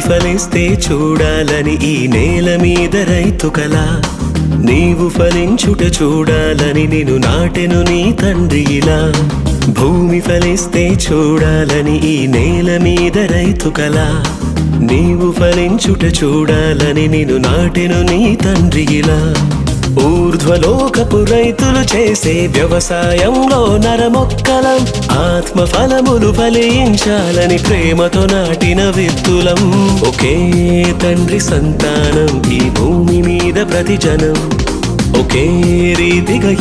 ఫలిస్తే చూడాలని ఈ నేల మీద రైతు కల, నీవు ఫలించుట చూడాలని నిన్ను నాటెను నీ తండ్రి ఇలా. భూమి ఫలిస్తే చూడాలని ఈ నేల మీద రైతు కల, నీవు ఫలించుట చూడాలని నిన్ను నాటెను నీ తండ్రి ఇలా. ఊర్ధ్వలోకపు రైతులు చేసే వ్యవసాయంలో నరమొక్కలం, ఆత్మ ఫలములు ఫలించాలని ప్రేమతో నాటిన విత్తులం. ఒకే తండ్రి సంతానం ఈ భూమి మీద ప్రతి జనం, ఒకే రీతిగా